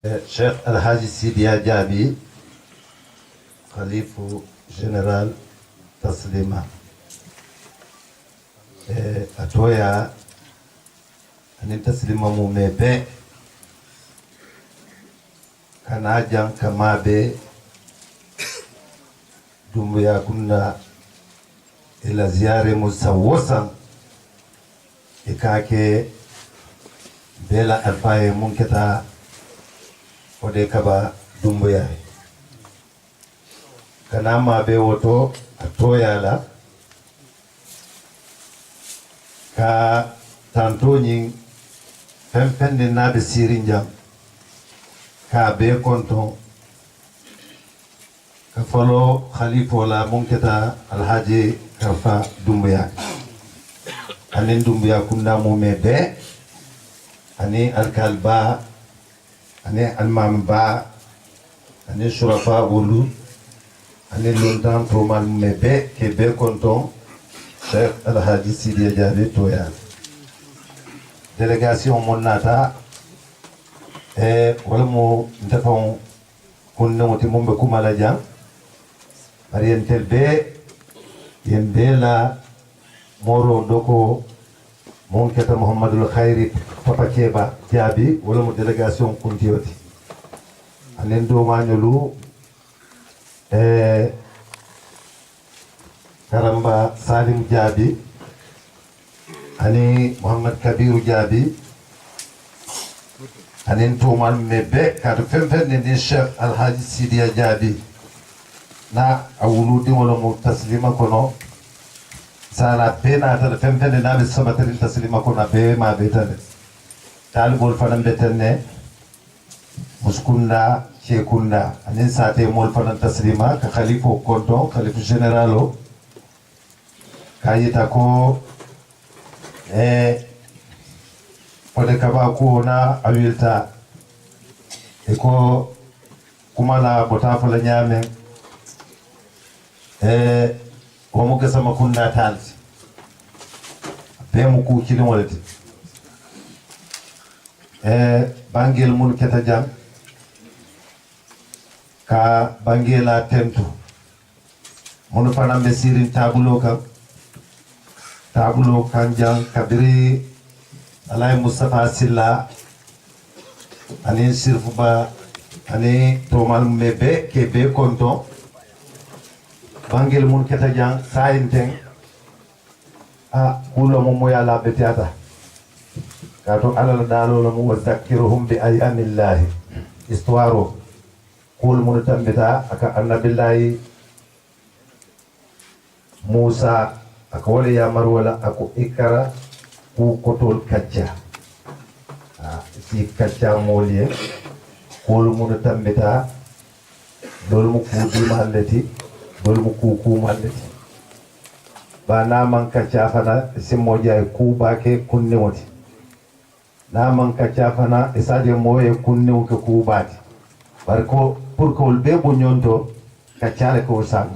Cheikh Alhaji Sidia Diaby, Khalifu Général Taslima. Atoya ani taslima mumebe kana jan kamabe dumbuya kunna ila ziyare musawosan ikake bela alfaye munketa ode kaba dumbuya kana mabe woto atoya la ka tanto nyin fempende nabe sirinjam ka be konton ka falo khalifa la munketa alhaji karfa dumbuya anin dumbuya kunna mumebe ani alkalba ani almamba ani shurafa wulu ani lontan tomal mumebe ke be konton Cheikh Alhaji Sidia Diaby Toya délégation monata wala mo ndefon kunne moti mumbe kumala jang arientel be yembe la moro doko mon keta Muhammadul Khairi Papa Keba Diaby wala mo délégation kuntioti anen do mañolu Karamba Salim Diaby ani Muhammad Kabiru Diaby anin tumal mebe kadu femfen ni Cheikh Alhaji Sidia Diaby na awuludi wala mu taslima kono sala bena ta femfen na be sabatari taslima kono be ma betane talibol fanam betene muskunda chekunda anin sate mol fanam taslima ka khalifu konton khalifu generalo kayita ko ode kaba ko na awilta ko kumala bota fala nyame o mo gesa makunda talti be mu ku kili molati bangel mun keta jam ka bangela tentu mun fanam be sirin tabulo kam tabulo kanjang kabiri alay Mustafa Silla ani sirfu ba ani tomal mebe kebe konton bangel mun keta jang sayinteng a kulo mo moyala betiata kato alala dalo la mu wazakkiruhum bi ayamillahi istuwaro kul mun tambita aka annabillahi Musa aka wala ya marwala ako ikara ku kotol kacca si kacca molye kol mun tambita dol mu ku di malleti dol mu ku malleti ba na man kacca fana simmo jay ku bake kunne woti na man kacca fana isade moye kunne ko ku bati barko pour ko be bo nyonto kacca ko sang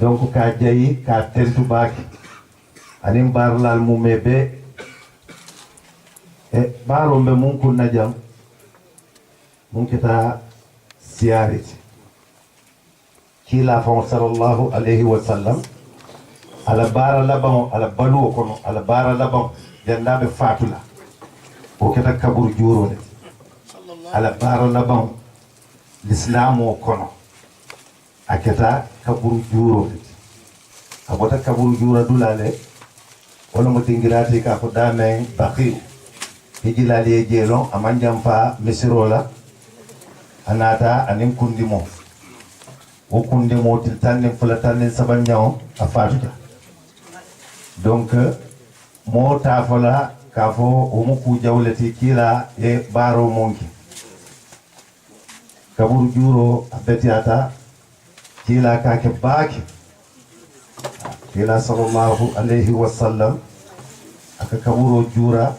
donc ka jayi ka tentu baki anin barlal mumebe barombe mun kunna jam mun kita siyarit kila fa sallallahu alayhi wa sallam ala bara labam ala balu kono ala bara labam jandabe fatula o keta kabur jurode ala bara labam l'islamu kono aketa kaburu juro abota kaburu jura dulale wala mo tingirati ka ko dame baqi hijilali jelo amanjam fa misirola anata anin kundimo o kundimo tiltanne fulatanne sabanyaw afatuta donc mo tafola ka fo o mo ku jawlati kila e baro monki kaburu juro abetiata kila kake baki kila sallallahu alayhi wa sallam aka kaburo jura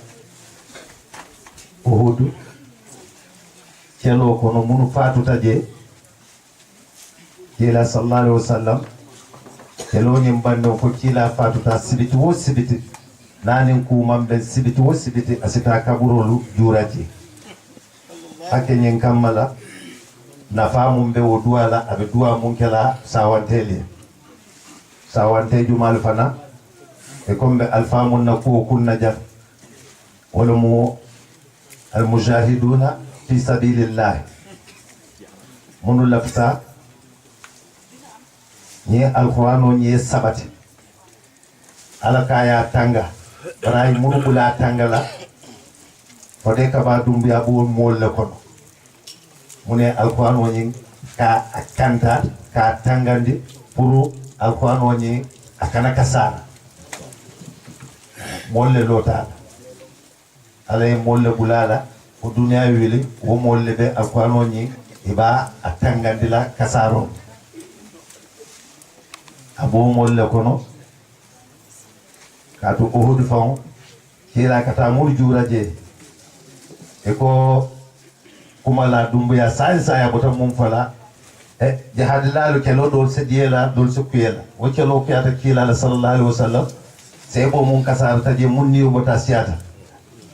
uhudu kelo kono munu fatu taje kila sallallahu alayhi wa sallam kelo nyimbando ko kila fatu ta sibiti wo sibiti nanin ku mambe sibiti wo sibiti asita kaburo juraji akenyen kammala nafa mum be o duwala abe duwa mun kala sawanteli sawante jumal fana e kombe alfa mun na ko kunna jaf wala mu al mujahiduna fi sabilillah munu lafta ni alqur'ano ni sabati ala kaya tanga ray munu bula tangala fode ka ba dum biya bo mol le kono mune alqur'ano ni ka akanta ka tangandi pour alqur'ano ni akana kasara molle lota alay molle bulala ko duniya wili wo molle be alqur'ano ni iba atangandila kasaro abo molle kono kato Uhud fon kila kata mur juraje eko kuma la dumbuya sa ya bota mum fala jihad lalu kelo dol se diela dol se kuyela wo kelo kiyata kila la sallallahu alaihi wasallam sai bo mun kasar ta je mun niyo bota siyata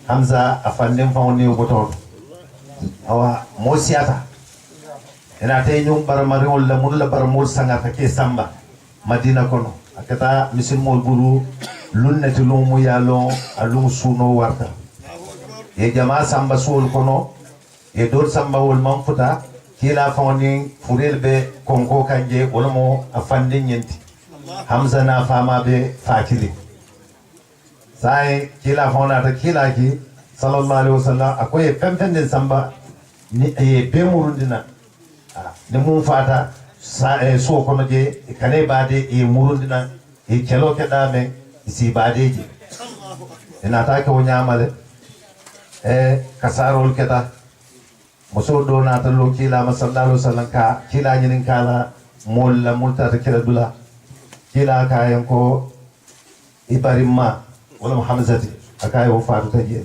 hamza afandem fa niyo bota awa mo siyata ina tay nyum bar mari wala mun la bar mul sangata ke samba madina kono akata misil mol buru lunnati lumu yalo alum suno warta e jama samba sul kono e dor samba wol manfuta kila fawni furel be konko kanje wala mo afande nyenti hamza na fama be fakili sai kila fawna ta kila ki sallallahu alaihi wasallam akoy femfende samba ni e be murundina ne mun fata sa so kono je kane bade e murundina e kelo kedame isi badeji ina take wo nyamale kasarol keta muso do na ta lo kila masallallahu sallam ka kila nyinin kala molla multa ta kila dula kila kayan ko ibarimma wala hamzati akaye wo fatu taje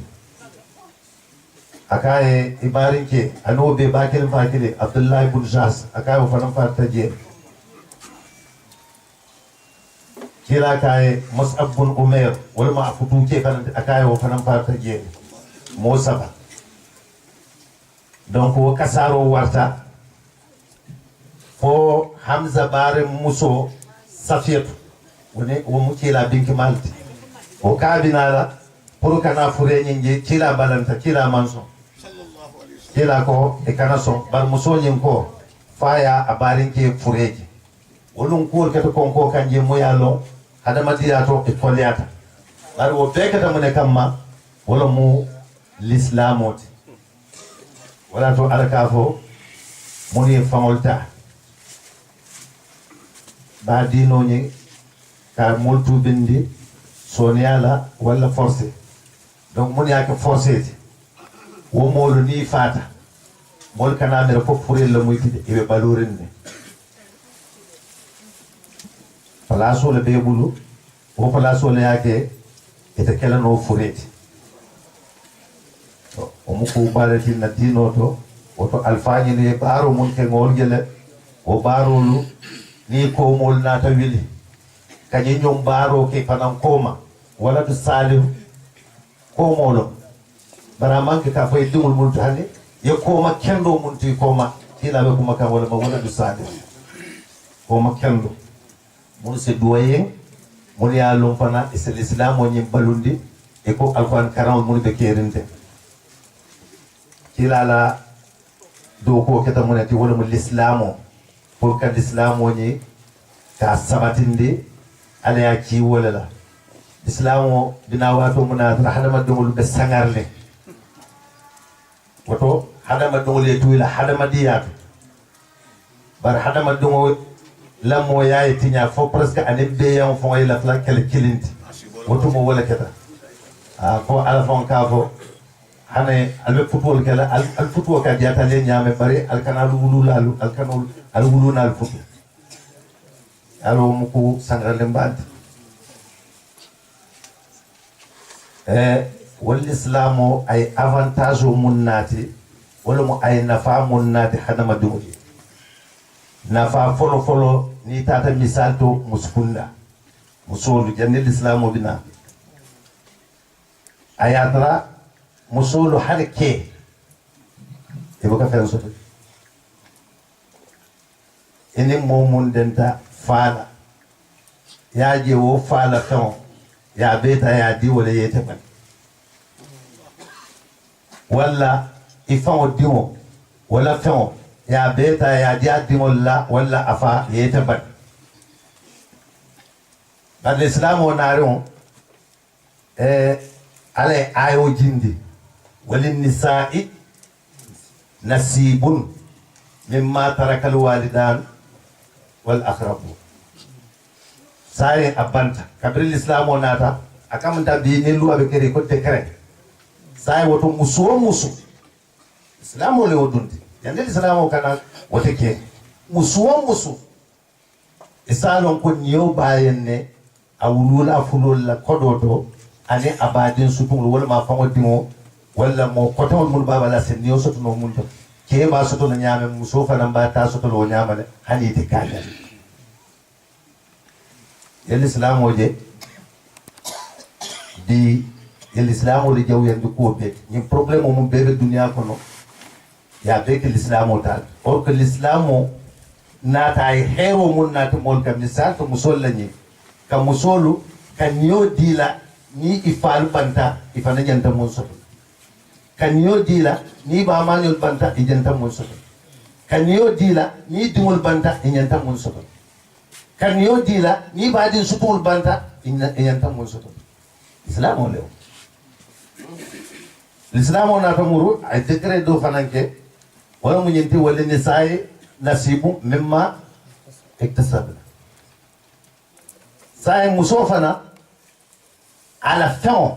akaye ibarinke anobe bakil fakile abdullahi ibn jas akaye wo fanan fatu taje kila kaye Mus'ab bin Umair wala ma afutu ke kan akaye wo fanan farta je mo saba donc wo kasaro warta fo Hamza bare muso Safiyatu woni wo mu kila binki malti o kabinala pour kana fure nyinje kila balanta kila manso kila ko e kana so bar muso nyin ko faya abarinke fureji wolun ko keto konko kanje mo yalo hadama diyato e kolyata bari wo bekata mune kamma wala mu l'islamoti wala to alaka fo muni famolta ba dino ni ka moltu bindi soniala wala forcé donc muni aka forcé wo molu ni fata mol kana mere fo furel la muy tide e be balorinde place le be bulu o place le yake ete kala no fureti o mu ko balati na dino to o to alfani ne baro mun ke ngol gele o barolu ni ko mol na ta wili kany nyom baro ke panan koma wala du salim ko molo bara manke ka fay dumul mun tane ye koma kendo mun ti koma kila be kuma kan wala du salim koma kendo mun se doyen mun ya lon fana e c'est l'islam o nyim balundi e ko alquran karam mun be kerinde kila la do ko keta mun ati wala mun l'islamo pour que l'islamo ni ka sabatinde ala ya ki wala la islamo dina wato mun na hadama dum be sangarle wato hadama dum le tuila hadama diyatu bar hadama dum lamo yayi tinya fo presque ane be yan fo ila fla kel kilinti woto mo wala keta ko ala fon ka fo hane albe football kala al football ka diata le nyame bari al kanalu wululalu al kanul al wuluna al football alo muko sangrale mbandi wal islamo ay avantage munnati wala mo ay nafa munnati hadama dumuji nafa folo ni tata misal to muskunda musolu janne l'islamo bina ayatra musolu harke e baka fen soto ene momon denta fala ya je wo fala fen ya beta ya di wala yete ban walla ifan o dimo wala fen ya beta ya di adimo la walla afa yete ban bad l'islam o naron ale ayo jindi walin nisa'i nasibun mimma taraka alwalidan wal aqrabu sai abanta kabri l'islam o nata akamta bi ni luwa be kere ko dekret sai woto musu islam o le wodundi yande l'islam o kana wote ke musu isalon ko niyo bayenne awulula fulolla kodoto ani abadin sutul wala ma fango dimo wala mo kotawol mun baba la sen niyo soto no mun to ke ba soto na nyame muso fa nan ba ta soto lo nyama de hani te kala yel islam oje di yel islam o le jaw yandi ko be ni problème mo bebe dunia kono ya be ke l'islam o tal or que l'islam nata ay hero mun nata mol kam misal to musol lañi kam musolu kan yo dila ni ifal banta ifana janta mun soto kan yo dila ni ba manul banta ijanta mun soto kan yo dila ni dimul banta ijanta mun soto kan yo dila ni ba din sutul banta ijanta mun soto islam o lew l'islam on a tamuru ay décret do fananke wala mu ñenti wala ni say nasibu mimma iktasabna say musofana ala fen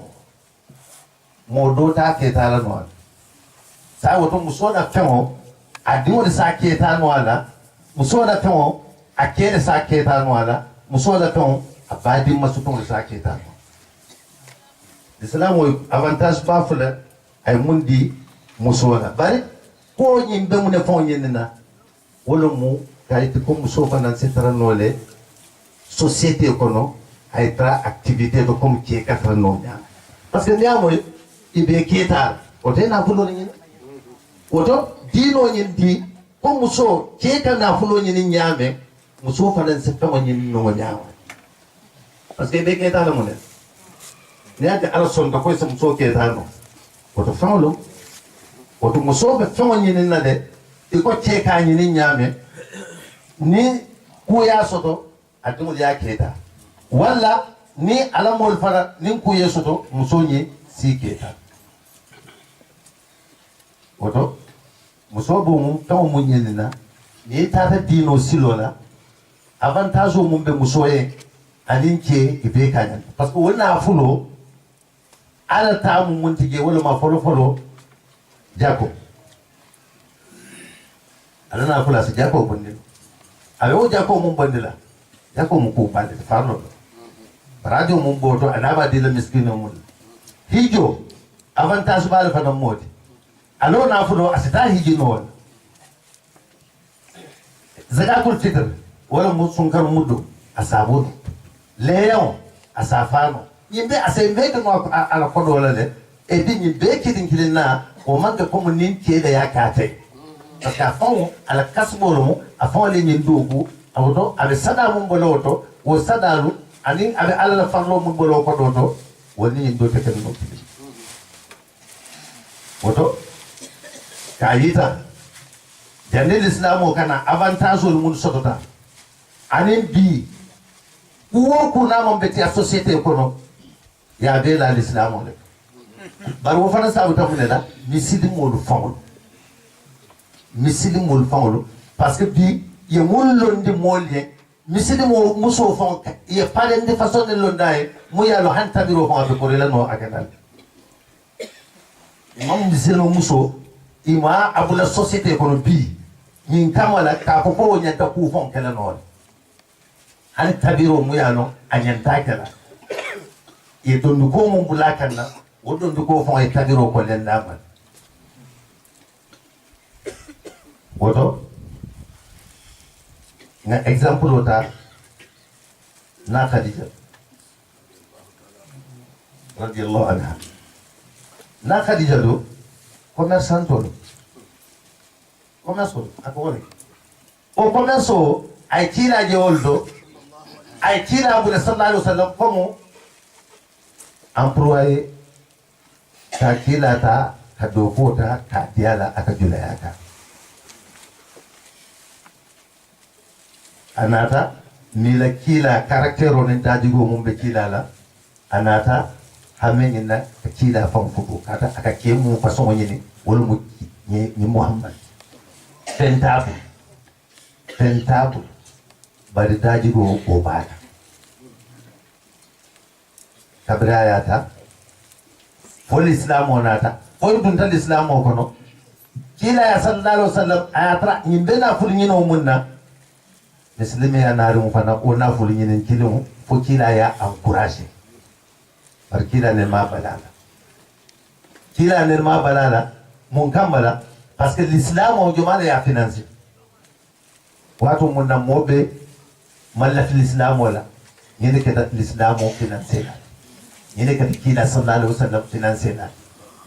mo do ta ke tala no say woto musoda fen adi woni sa ke ta no ala musoda fen akere sa ke ta no ala musoda fen abadi masuton sa ke ta no islam avantage ba fula ay mundi musoda bari ko ñimbe mu ne fon ñenna wala mu kayiti ko musofana setara nole société kono ay tra activité do comme qui katra no nya parce que ndiamo ibe keta o te na fulo ni oto dino nyin di ko muso keta na fulo ni nyame muso fana se famo nyin no nyama parce que be keta la mo ne ne ate ala son da ko se muso keta no oto famo oto muso be famo nyin na de iko cheka nyin nyame ni kuya soto adumul ya keta wala ni alamol fara nin ku yesoto musonye si keta oto musobo mum taw munyelina ni tata dino silola avantage mum be musoye alinke ibe kanyan parce que wona fulo ala ta mum muntige wala ma folo jako ala na fula si jako bondel ayo jako mum bandila jako mu ko bande farlo radio mum boto anaba dila miskino mun hijo avantage bala fa no modi alo na fulo asita hiji no zakatul fitr wala musunkar mudu asabun leyon asafano yimbe asembe ko ala kodo wala le e bi yimbe kidin kilina o manka ko mun nin ke da ya kate parce que afon ala kasbolo mo afon le nyin dogu awdo abe sada mum boloto wo sadalu anin abe ala farlo mum bolo ko doto woni nyin do teken no woto kayita jande l'islam kana avantage mun sotota anin bi wo ko na mo beti a société ko no ya be la l'islam le bar wo fana sabu tamune da misidi molu famolu parce que bi ye mullondi molye misidi mo muso fon ye pare de façon de londaye mu yalo hantabiro fon be ko rela no agadal imam biselo muso ima abula société ko no bi min kamala ka ko nyanta ku fon kala no hantabiro mu yalo anyanta kala ye dondu ko mo bulakanna wodondu ko fon e tabiro ko len namal woto nga exemple ota na Khadija radiyallahu anha na Khadija do commerçante do commerce ako woni o commerce o ay kiilaje woldo ay kiilaɓude sallallahu alih wa sallam komo employé ka kiilata ka dow fota ka diyala aka julayaka anata mila kiila caractère o nen dajigo mum ɓe kiilala anata hamenina ka kiila fam fuɗo kata aka kemu façon o ñini wala mo ñi Muhammad tentable bari dajigo o baata kabrayata fo l'islam o naata foy dunta l'islam o kono kiila ya sallallahu alaihi wasallam ayatra yimɓe na fuli ñino munna muslimi ya naari mu fana o na fuli ñinin kilimu fo kiila ya encouragé par kiila nen ma balala mun kambala parce que l'islam o jomala ya financé wato mun na moɓe mallati l'islam o la ñini keta l'islam o financé la ñine kata kiila sallallahu alaihi wasallam financé la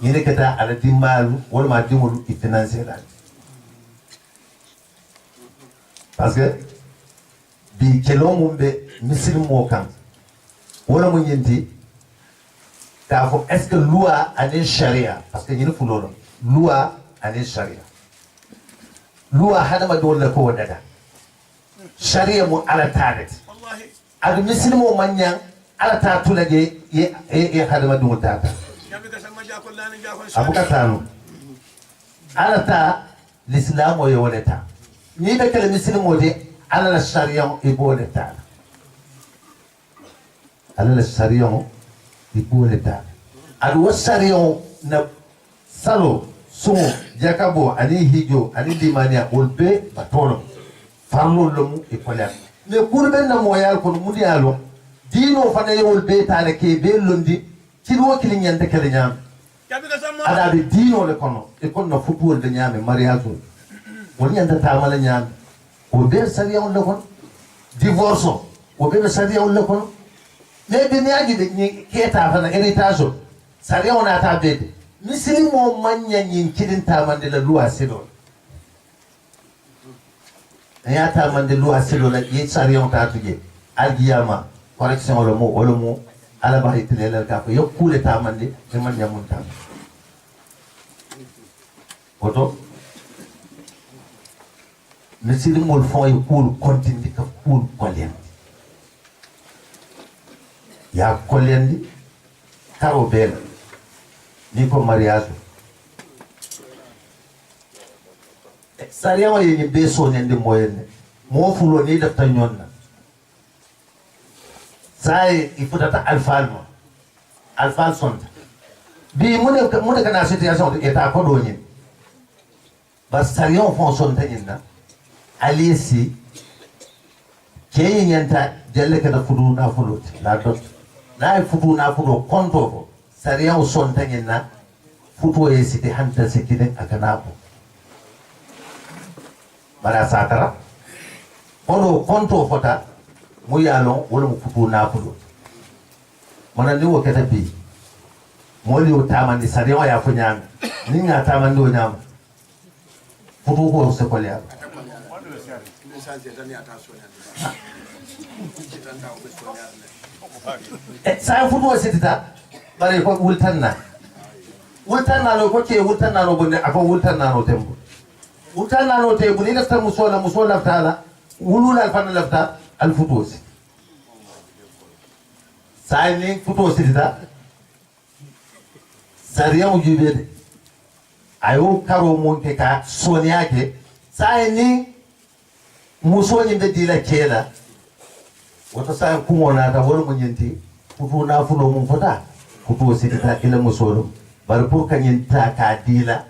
ñine kata ala dimbalu wolma dimolu i financé la parce que bi kelo mum ɓe misilimo kan wala mo ñinti ka fo est ce que loi anin sharia parce que ñine fulolo loi anin sharia loi hadama dolle ko wodata sharia mo ala tanet adu misilimo manñan ala ta tulage ye hadama dum tata abuka tanu ala ta l'islam o yewoleta ni be kala muslimo de ala la sharia e boleta ala la sharia e boleta adu wa sharia na salo sumo jakabo ani hijo ani dimania olbe batolo farlo lomu e kola mais pour ben na moyal ko mudi alo dino fana yewol be tale ke be londi kilo kili nyande kele nyam ada be dino le kono e kono futuwol de nyame mariage woni nyande tamala nyam o be sariya on le kono divorce o be sariya on le kono mais be nyaji de ni keta fana héritage sariya on ata be misilimo manya nyin kidin tamande la loi sidol ya tamande loi sidol la yi sariya on ta tuje algiyama correction le mot ala ba itlel ka ko yokule tamande e man nyamun tam oto misiri mol fon e kul continue ka kul kolen ya kolendi karo bel ni ko mariage sariya wa yi be so nyande moyenne mo fulo ni dafta nyonna sai ifutata alfal sonta bi mune kana situation eta ko do nyin bas sarion fon sonta nyinna alisi ke nyanta jelle kada fudu na fulot la dot na fudu na fudu konto ko sarion sonta nyinna futu e siti hanta sikide akana ko bara satara ono konto fota mu yalon wala mu futu na fudu mana ni wo keta bi moli o tamandi sariya ya fu nyam ni nga tamandi o nyam futu ko se ko ya sa futu o sitita bare ko wultanna lo ko ke wultanna lo bonde afa wultanna lo tembo wultanna lo tembo ni dafta musola tala wulula alfana lafta alfutuosi sai ni futuosi dita sariya ujubede ayo karo monte ka soni yake sai ni musoni be dila kela wato sai kumona ta wor munyenti futu na fulo mun fota futuosi dita ila musolo bar pour kanyenta ka dila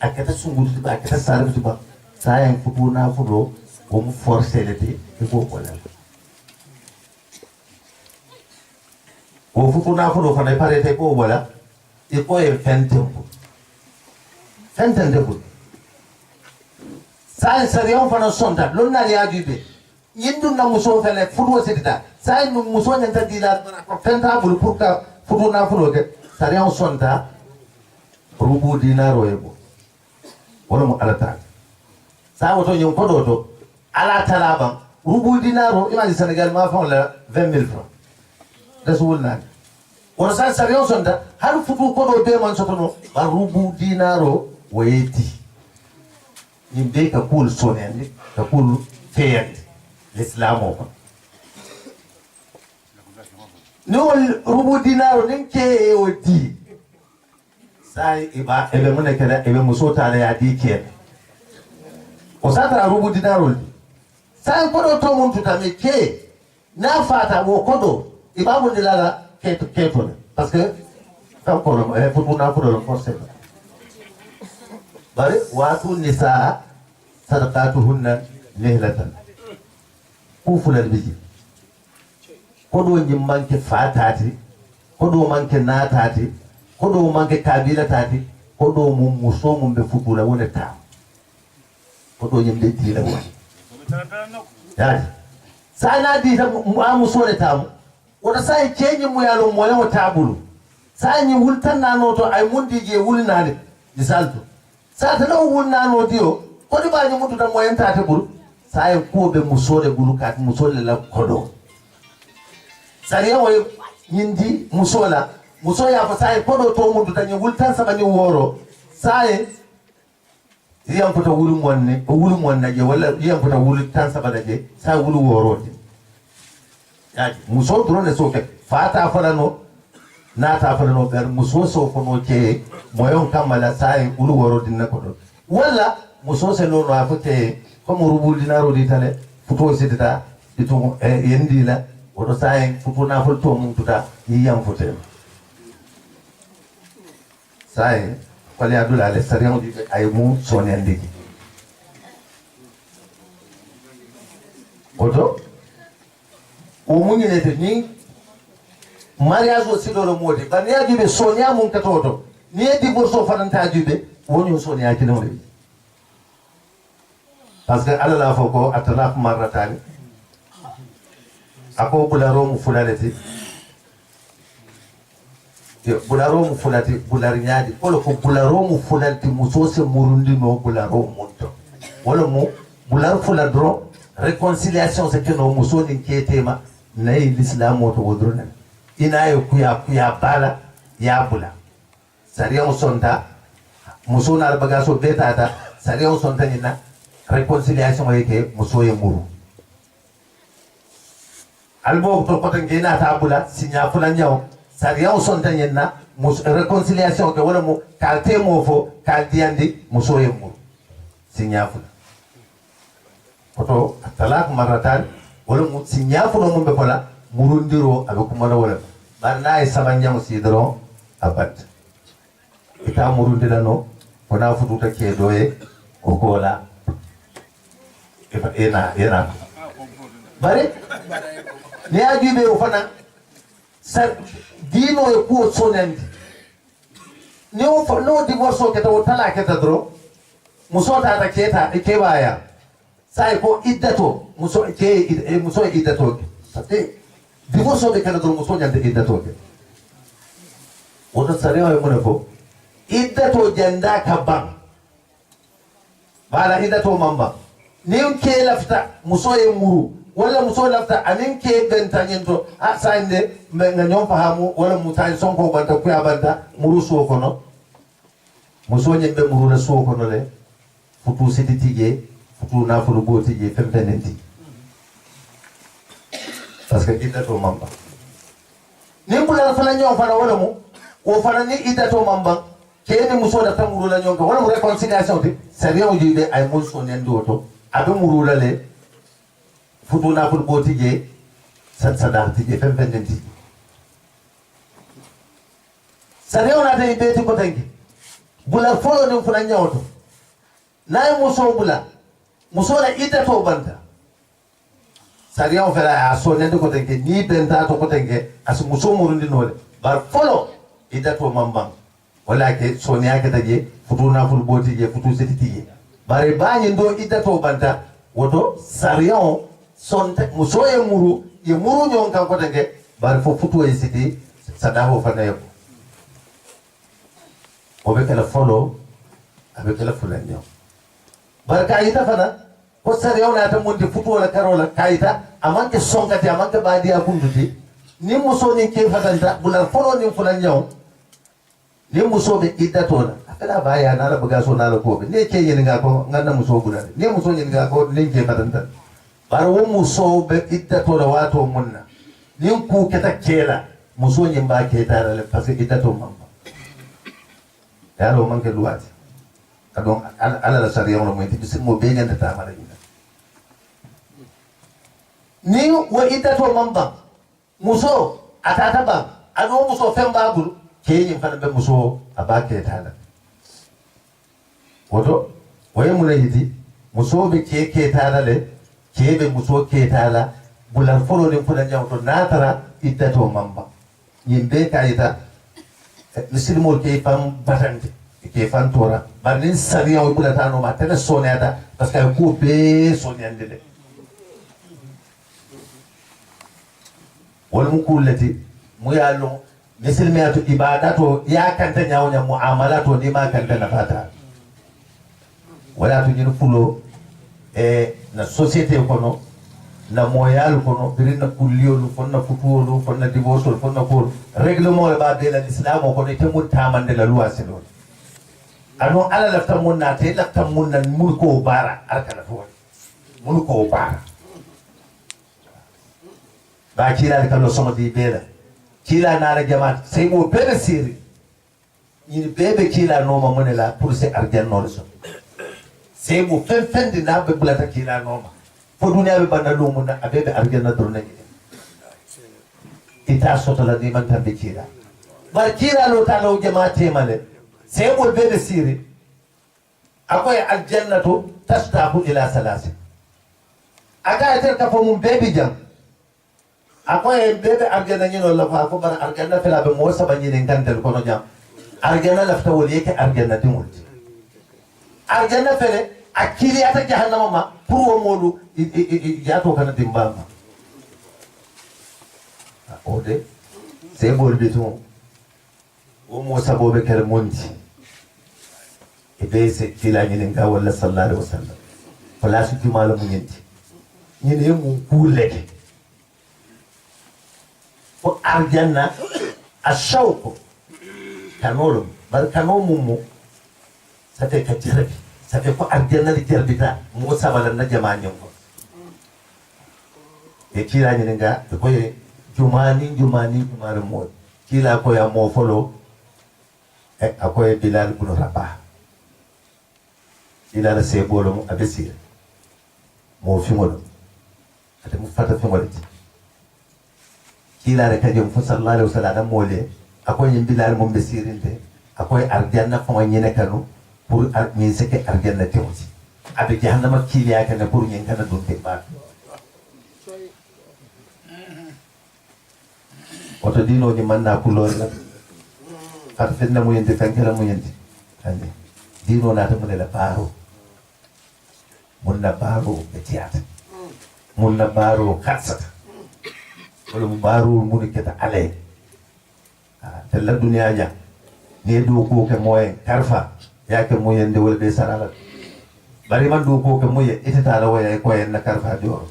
akata sungudu ba akata sarbu ba sai futu na fulo o mu forcer lete ko ko la o futu na fulo fa na parete ko wala e ko e fentende ko sai sarion fa no sonda lon na ya jibe yindu na muso fele futu sedita sai no muso nyanta dila fenta bul pour ka futu na fulo ke sarion sonda rubu dinaro ebo wala mu alata sa woto ñon koɗo to ala talaban rubu dinaro imagine Sénégal ma fon la 20 000 francs resul nani woto sa sarion sonta har futu koɗo be man sotono ba rubu dinaro woyeti yimɓe ka kuul sonende ka kuul feyande l'islam o kon ni wol rubu dinaro nin ke o di sai iba ebe mun kala ebe musota ya di ke o sata rubu dinaro sai kodo to mun tuta me ke na fata wo kodo iba mun dilala ke to parce que tam ko futu na fudo forcément bari watu nisaa sadaqatuhunna nihlatan ku fulal biji kodo nyim manke fatati kodo manke natati kodo manke kabila tati kodo mum muso mum be futula wona ta kodo nyim de tila woni yaji sana di ta muso le tamu wona sai kenyi mu yalo mo le tabulu sai nyi wultan nanoto ay mundi je wulnade misalto sa ta no wulnano dio kodi ba nyi mutu ta moyen tata bulu sai ko be muso le bulu kat muso le la kodo sariya wo yindi musola muso ya fa sai kodo to mutu ta nyi wultan sama ni woro sai yam fota wulu wonna je wala yam fota wulu tan sama je sai wulu woro ya muso drone so ke fata fara no na ta fara no gar muso so ko no ke moyon kamala sai wulu woro din na kodo wala muso se no na fute ko mo rubu dinaro di tale futo sidita itu yendi la wodo sai futo na fol to mun tuta yiyam fute sai kwali adula le sariyan di ay mu sonendi oto o mun ne te ni mariage o sidoro modi baniya jube sonia mun katoto ni divorce fananta jube woni sonia kino le parce que ala la foko atalaq marratani ako bularo mu fulalati bularo mu fulati bular nyaadi wala ko bularo mu fulalti musose murundi no bularo munto wala mu bular fuladro réconciliation c'est que no musoni ketema nay l'islam to wodrona inayo kuya bala ya bula sariya sonta musona albagaso betata sariya sonta nyina réconciliation yake musoye muru albo to ko tan gena ta bula sinya fula nyaw sariya sonta nyina réconciliation ke wala mu kalte mo fo kaldiandi musoye muru sinya fula oto talak maratan wala mu sinya fula mo be fala murundiro abe kuma na wala barna e sabanya musidro abat ita murundira no kona fututa ke doye o kola ena bare ne ajibe o fana sa dino e ko sonendi ne o fa no divorce ke to tala ke tadro muso ta ta keta e ke baya sai ko iddato muso iddato sate divorce de kana dro muso jande iddato ke woto sarewa e monako iddato janda ka bang bala iddato mamba nin ke lafta muso e muru wala muso lafta anin ke ganta nyento a sande me nganyon fahamu wala mutai sonko banta kuya banta muru so kono muso nyembe muru na so kono le futu siditije futu na fulu botije fempenenti parce que iddato mamba nin kula fala nyon fala wala mu o fala ni iddato mamba kene muso da tamuru la nyonka wala mu réconciliation de sérieux jibe ay mun so nendo to abe murula le futu na ful botije sadarti je femfendenti sare ona tay beti ko tangi bula folo ni fula nyawto nay muso bula muso la ita to banta sare on fera a so nende ko tangi ni benta to ko tangi as muso murundi nole bar folo ita to mambang wala ke sonia ke taje futu na ful botije futu setiti bare bañi ndo idda to banta woto sarion sonte musoye muru ye muru nyon kan ko tege bare fo futu e siti sadaho fanayo o be kala folo abe kala fulanyo bar kayita fana ko sar yawna ta mon de futu wala karola kayita amanke sonkati amanke badi akunduti ni muso ni ke fatanta bular folo ni fulan nyaw ni muso be iddatola akala baya na la buga so na la ko be ne ke yin ga ko nganna muso bular ni muso yin ga ko ni ke fatanta bar wo muso be iddatola wato munna ni ku keta kela muso yin ba ke tare le parce que iddato mamba yaro man ke luwati kadon ala la sariya mo mo tibi mo be nganda ta mala ni wo iddato mamba muso atata ba ado muso femba bulu keyin fana be muso abake tala woto waye mun yidi muso be ke tala le kebe muso ke tala bular folo din fulan jawto natara iddato mamba yimbe kayita misilmol ke fam batante ke fan tora banin sariya o bulata no ma tele sonata parce que ko be sonande le wal mukullati mu yalo misilmiyatu ibadato ya kanta nyawnya muamalato ni ma kanta nafata wala to jinu fulo na société kono na moyal kono birina kulliyolu fonna futuwolu fonna divorce fonna ko règlement le ba de l'islam ko ne te mun tamande la loi selo ano ala lafta mun na te lafta mun nan mun ko bara arkala to mun ko bara ba kila de kalo somo di bela kila na la jamaat sey mo bebe siri ni bebe kila no ma monela pour se arjanno le so sey mo fen di na be bulata kila no ma fo dunya be banda lumu na abebe arjanna dorna ni ita soto la di man tambe kila bar kila lo ta lo jamaate male sey mo bebe siri akoy aljannatu tastahu ila salasi aga tel ka fo mum bebe jam akoy bebe arjanna ni no la fa ko bar arjanna fela be mo saba ni ngandel kono jam arjanna lafta wol yeke arjanna timul arjanna fele akili ata jahannama ma pour o modu jato kana dimbama ode se bol bitu o mo sabo be kala monti e be se kila ni nga wala sallallahu alaihi wasallam fala su ki malamu nyenti ni ne mu kuleke fo arjanna ashauko kanolo bar kanomumu sate ka jarabi sate ko arjanna li jarbita mo sabala na jama'an ko e kila ni nga ko jumani mo kila ko ya mo folo e akoy bilal ibn rabah ila la sebolo mo abesir mo fi mo ate mu fata fi mo kila re kajum fu sallallahu alaihi wasallam mole akoy yin bilal mo besirinte akoy arjanna ko nyene kanu pour mi seke arjanna tewti abe jahannama kiliya kana pour nyen kana dunte ba oto dino ni manna kulor la fat fenna mo yende fankela mo yende ande dino na ta mo la baro mun na baro be tiata mun na baro katsata wala mu baro mun keta ale tella dunya ja ne do ko ke moye karfa yake mo yende wala be sarala bari man do ko ke moye itata la waya ko en na karfa do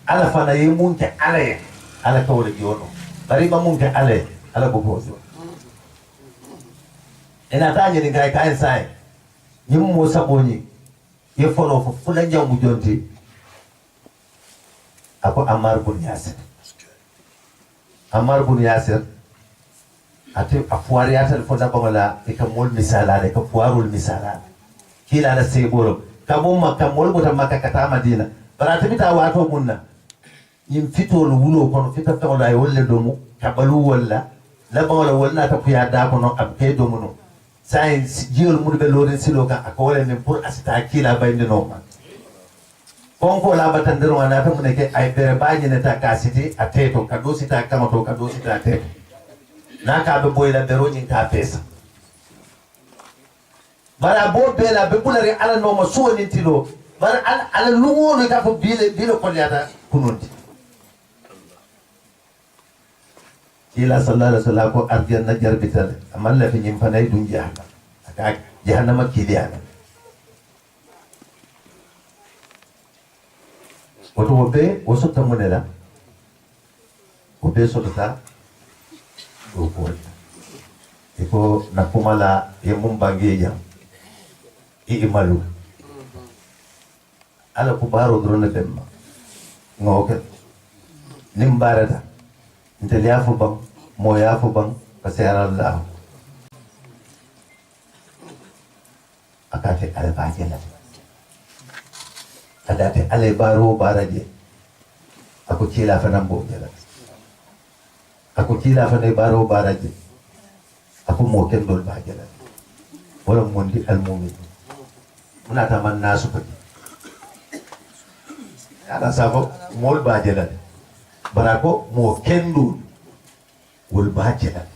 ala fana yi mun ke ale ala ka wala jono bari ba mun ke ale ala bo bozo ina tanye ni gai kai sai nyim mo saboni ye folo fo fula jamu jonti ako Ammar bun Yasir ate afuari atal fo da bangala e ka mol misala le ka fuarul misala kila la sebolo ka bomma ka mol bota makka kata madina barata bita wato munna yim fitol wulo kono fita to la wolle domu ka balu walla la bangala walla ta fuya da kono abke domu no science jiol mun be loren silo ka akole men pour asita kila bayde no ma konko la batandero ana ta mun ke ay bere baji ne ta kasiti ateto ka dosita kama to ka dosita ateto naka be boyla bero nyin ka pesa bara bo bela be bulare ala no ma so ni tilo bara ala lungo no ka fo bile ko liata kununti ila sallallahu alaihi wasallam ko arjanna jarbital amalla fi nyim fanay dun jahannam aka jahannama kiliyana woto wobe wosotta munela wobe sotota do ko iko nakumala ye mumbange jam imalu ala ko baro drone demma ngoke nimbarata ntel yafu bang mo yafu bang pasera Allah akate ala bajela adate ala baro baraje ako cila fa nambo jela ako cila fa ne baro baraje ako mo ken dol bajela wala mondi al mu'min munata man nasu ko ada sabo mol bajela barako mo kendu wol bajela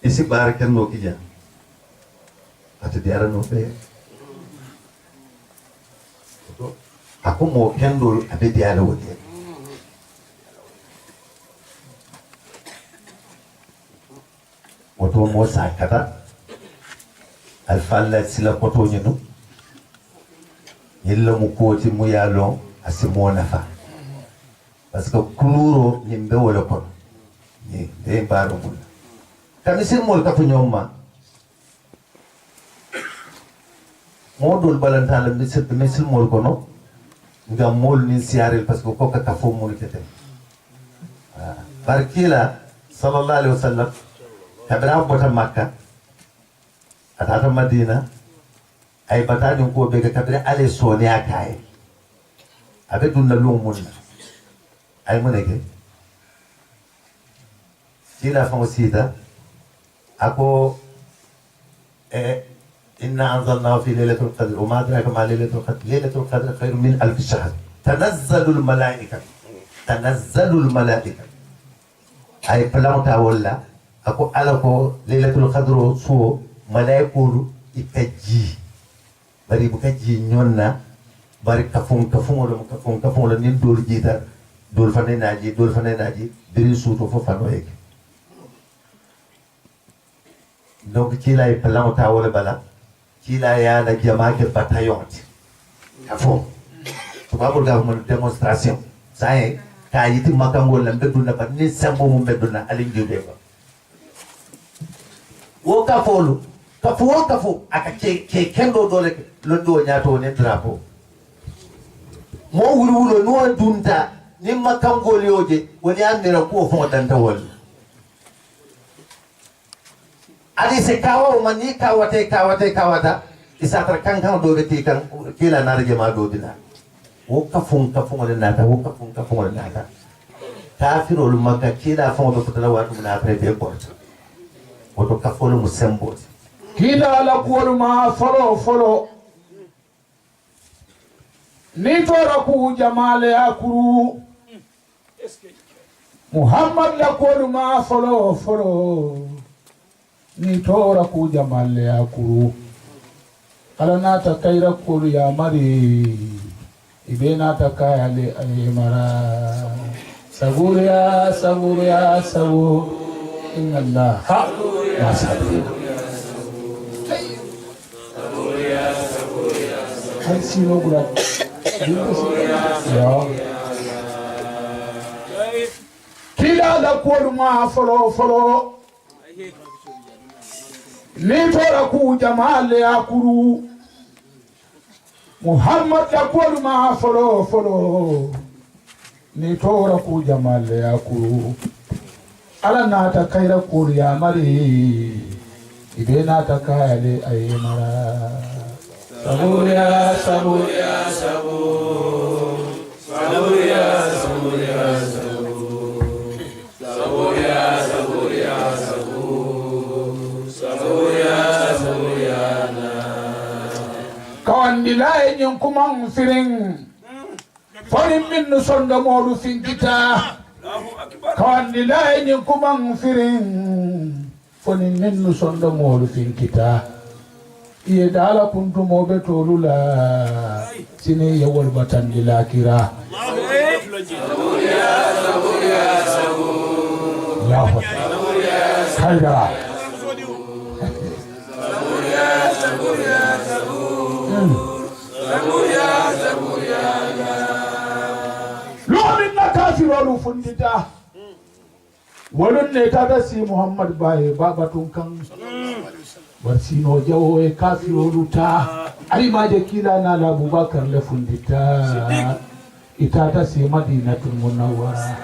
isi bar kenno kija ati diara no be ako mo kendu abe diara wote woto mo sakata alfalla sila koto nyinu yilla mu koti mu yalon asimo nafa parce que kuluro nyimbe wala kon ni de baro mun kamisir mol ka fu nyoma modul balantala misil mol kono nga mol ni siarel parce que ko ka fo mol kete barkila sallallahu alaihi wasallam kabra bota makka atata madina ay batani ko be kabra ale soni akaye abe dunna lumun ay moneke kila fa musida ako إنا أنزلناه في ليلة القدر وما أدراك ما ليلة القدر ليلة القدر خير من 1000 شهر تنزل الملائكة أي بلانتا ولا أكو ألكو ليلة القدر سو ملائكة إكجي بري بكجي نيونا بري كفون ولا نين دول جيتا دول فني ناجي بري سوتو فانو هيك donc kila e planta wala bala kila ya na jamaa ke bataillon kafo to babul ga mo demonstration sai ka yiti makangol lambe dunna pat ni sambo mo beduna alin jode ba wo kafo aka ke kendo dole londo nyaato ne drapeau mo wuri no dunta ni makangol yoje woni amira ko fo danta wol ali se kawa mani kawata isatra kankan do beti kan kila na rage ma do dina wo kafun wala nata wo kafun wala nata kafirul makka kila fon do fotala watu na après be porte woto kafolo musembo kila la kuwol ma folo ni tora ku jamale akuru muhammad la kuwol ma folo ni tora ku jamalle akuru alana ta kaira kulu ya mari ibena ta kayale aymara sabur ya sabu inna allah ma sabir sabur ya hay sino gura ya kila la kulu ma folo ni tora ku jamale akuru muhammad yakulu ma folo ni tora ku jamale akuru ala na ta kaira kuru ya mari ibena ta kayale aymara sabur ya sabu kawandila nyin kuma firin farin min sonda modu finkita kawandila nyin kuma firin farin min sonda modu finkita iye dala kuntu mobe tolula sine yawal batan dilakira kaida Zabur ya Allah kafirolu fundita wolon ne tata si muhammad baye babatun kan warsino jawo e kafirolu ta alimaje kila na la abubakar le fundita itata si madinatul munawwara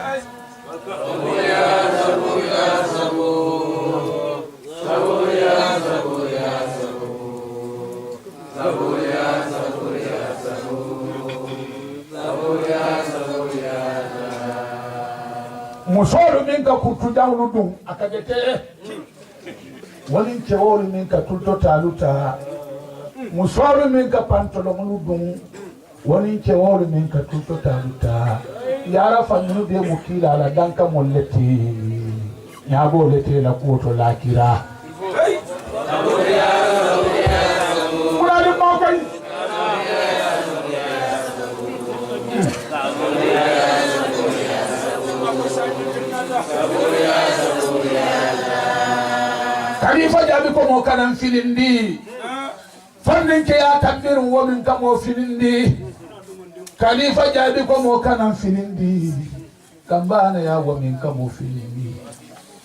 musolu minka kurtu dawlu dum akagete walin cewolu minka tulto taluta musolu minka pantolonu dum walin cewolu minka tulto taluta yara faminu de mukila la danka molleti nyabo lete la kuto lakira kurani mokai Khalifa jabi ko mo kanan filindi fannin ke ya takbir wo min kamo filindi Khalifa jabi ko mo kanan filindi kambana ya wo min kamo filindi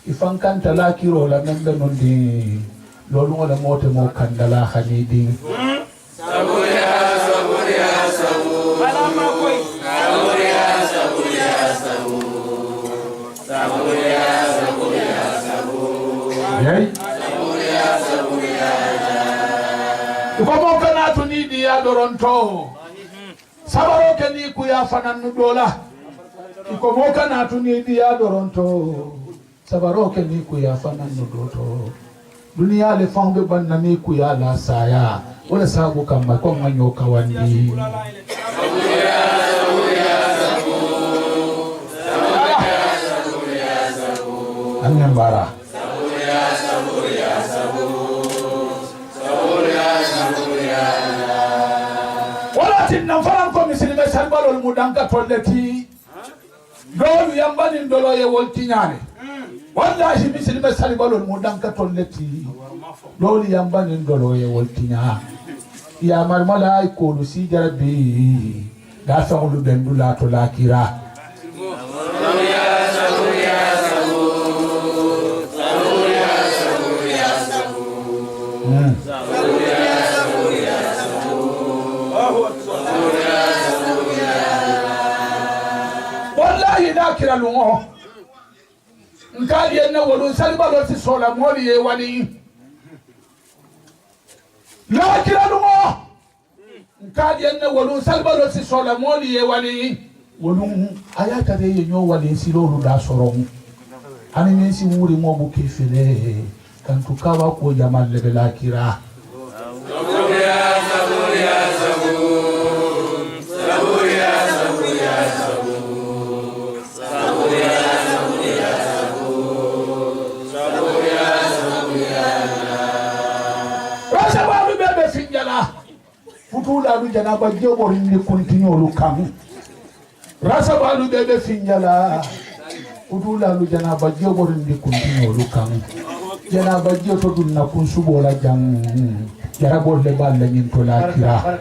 ifan kan talakiro la membe nondi lolu wala mote mo kandala khanidi saburiya alama koy saburiya yey ko mo kana to ni di ya doronto sabaro ke ni ku ya fananu dola ko mo kana to ni di ya doronto sabaro ke ni ku ya fananu doto dunia le fambe banna ni ku ya la saya wala sabu kamba ko manyo kawandi anyambara tinna faran ko misilime salbalol mudanka tolleti dolu yambani ndolo ye woltiñane wallahi misilime salbalol mudanka tolleti dolu yambani ndolo ye woltiña ya marmala ko lu si jarabi da fa'ulu bendula to lakira kira lungo nkali ena wolu salba lo si sola moli ye wali la kira lungo nkali ena wolu salba lo si sola moli ye wali wolu ayata de ye nyo wali si lo da soron ani men si wuri mo bu kefele kan tukawa ko jamal le la kira futula du janaba jobori ni continuolu kam rasa balu bebe finjala futula du janaba jobori ni continuolu kam janaba joto dun na kun subola jang jarabol le balle nyin to la kira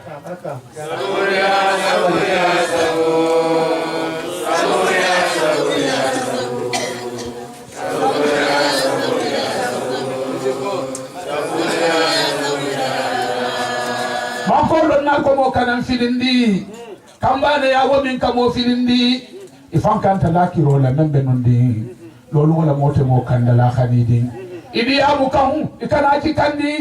ko mo kanan filindi kambane ya wo min kamo filindi ifan kan talakiro la membe nondi lolu wala mote mo kandala khanidi idi abu kan ikana ki kandi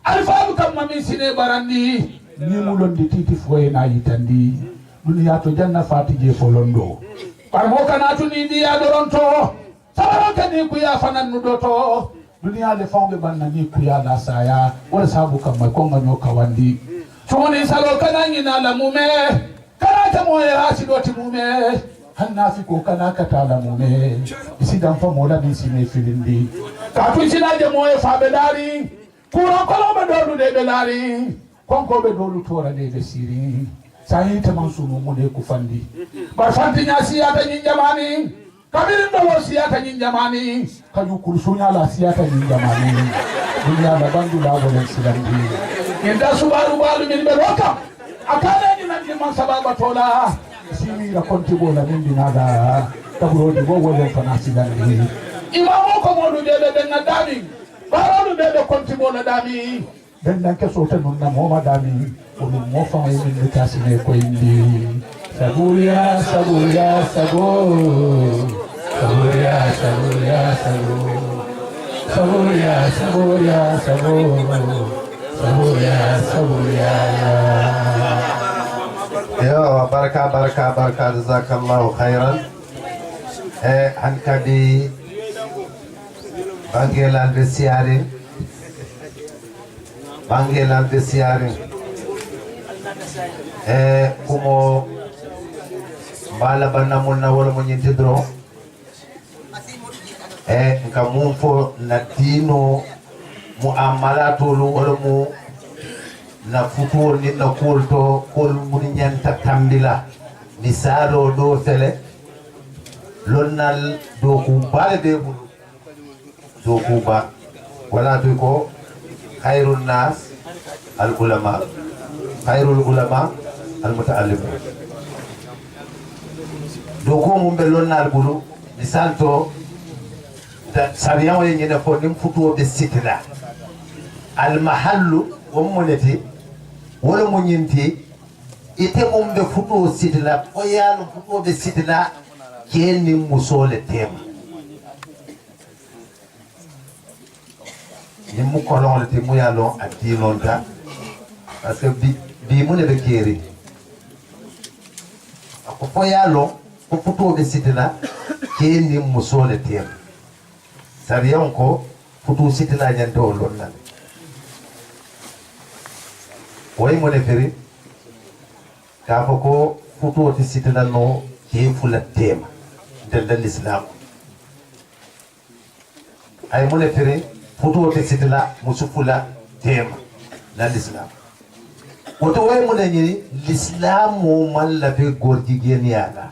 alfa bu kam mami sine barandi ni mu londi titi foye na yitandi dunya to janna fati je folondo par mo kana to ni dia doronto sabaro kan ni ku ya fanan nudoto dunya le fambe banna ni ku ya la saya wala sabu kam ko nganyo kawandi Toni salo kana nyina la mume kana ta moye asidoti mume hanna fi ko kana kata la mume isi dan fa mola ni sine filindi ka tu sina je moye fa bedari kura kolo be dolu de belari konko be dolu tora de be siri sai ta mansunu mu de ku fandi ba fanti nya siyata nyin jamani kabirin dolo siyata nyin jamani kaju kursunya la siyata nyin jamani dunya la bandu la bolen silandi Yenda subaru balu min beroka akana ni nandi man sababa tola simi rakonti bola min dinaga kaburo di bo wolen fana sigandi imamo ko modu de ben dami baro de konti bola dami ben dan ke so tan na mo dami o mo fa e min tasine ko indi saburia saburia sabur saburia saburia sabur saburia saburia sabur saburia saburia yo baraka baraka baraka jazakallahu khairan hankadi bangelande siyarin kumo bala banna munna wala mo nyintidro nka mum fo na dino muamalatu wala mu na futuwol ni na kulto kol mun nyanta tambila misalo do fele lonnal do ku bale be bu do ku ba wala to ko khairun nas al ulama khairul ulama al mutaallimun do ko mun be lonnal bulu misalto da sariyawo nyene fo nim futuwo be sitila al mahallu wommonete wala mo nyinti ite mum be futo sidila o yaano futo be sidila kenni musole tema ni mu kolon te mu yalo adinonta parce que bi mu ne be keri ko fo yalo ko futo be sidila kenni musole tema sariyan ko futo sidila nyanto lonna way mo ne feri ka fa ko futo ti sitala no ke fula tema del islam ay mo ne feri futo ti sitala musufula tema dal islam woto way mo ne ni l'islam mo man la fi gorgi gen yala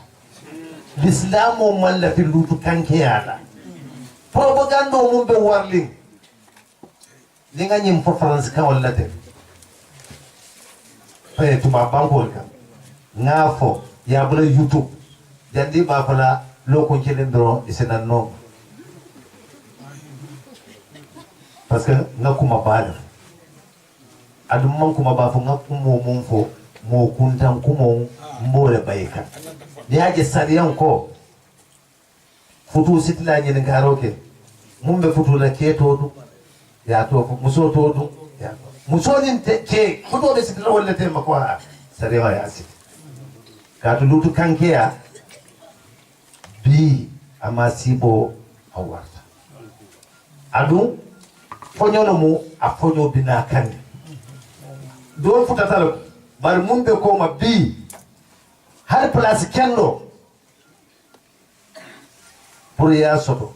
l'islam mo man la fi lutu kanke yala propaganda mo be warling li nga ñim fo france kan wala te fay tuma bankol kan ngafo ya bula youtube jandi ba fala loko kelendro isena no parce que ngakuma bala adum man kuma ba fo ngakumo mum fo mo kuntan kumo mbole bayka yaje sariyan ko futu sitla nyen ngaroke mumbe futu la ketodu ya to muso todu ya muso nin ke futu be sitla wala te makwa sariya ya sit ka to lutu kanke ya bi amasibo awarta adu fonyono mu afonyo bina kan do futa talo bar mumbe ko ma bi har place kendo pour ya soto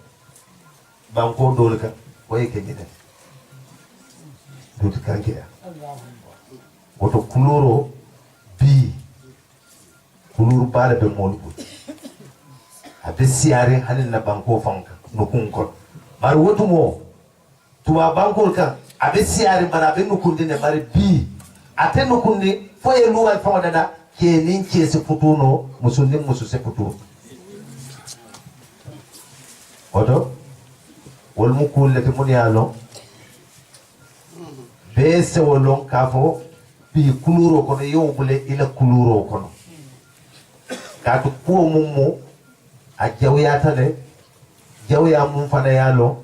banko dole kan waye ke gida dutu kanke ya woto kuluro bi kuluru bala be molbu abe siare hanin na banko fanka no kun ko bar wotu mo tuwa banko kan abe siare bara be no kundi ne bar bi ate no kundi foye luwal fa wadada ke nin ke se futuno musunnin musu se futuno oto wol mu kullete mun yalo be se wolon kafo bi kuluro kono yowbule ila kuluro kono katu kuwo mummu a jawyata de jawya mum fana yalo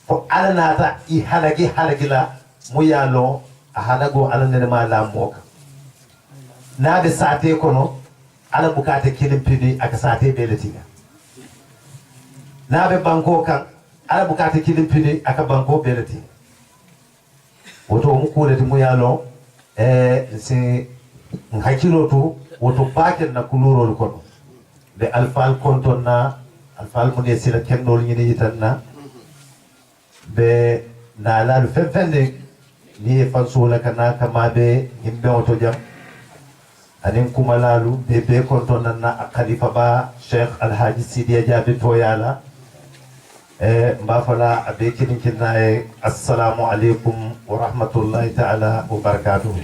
fo alanata i halagi la mu yalo a halago alanene ma lamoka nabe sate kono ala bukate kilim pidi aka sate beletiga nabe banko kan ala bukate kilim pidi aka banko beleti woto mu kuleti mu yalo si hakilo to woto bakel na kulurol kono be alfal konton na alfal mun yesila kendol nyini yitanna be na la fefende ni fansula kana kama be himbe woto jam anin kuma lalu be konton na khalifa ba Sheikh Alhaji Sidiya Jabi Toyala mbafala abe kinin kinna assalamu alaikum wa rahmatullahi ta'ala wa barakatuh.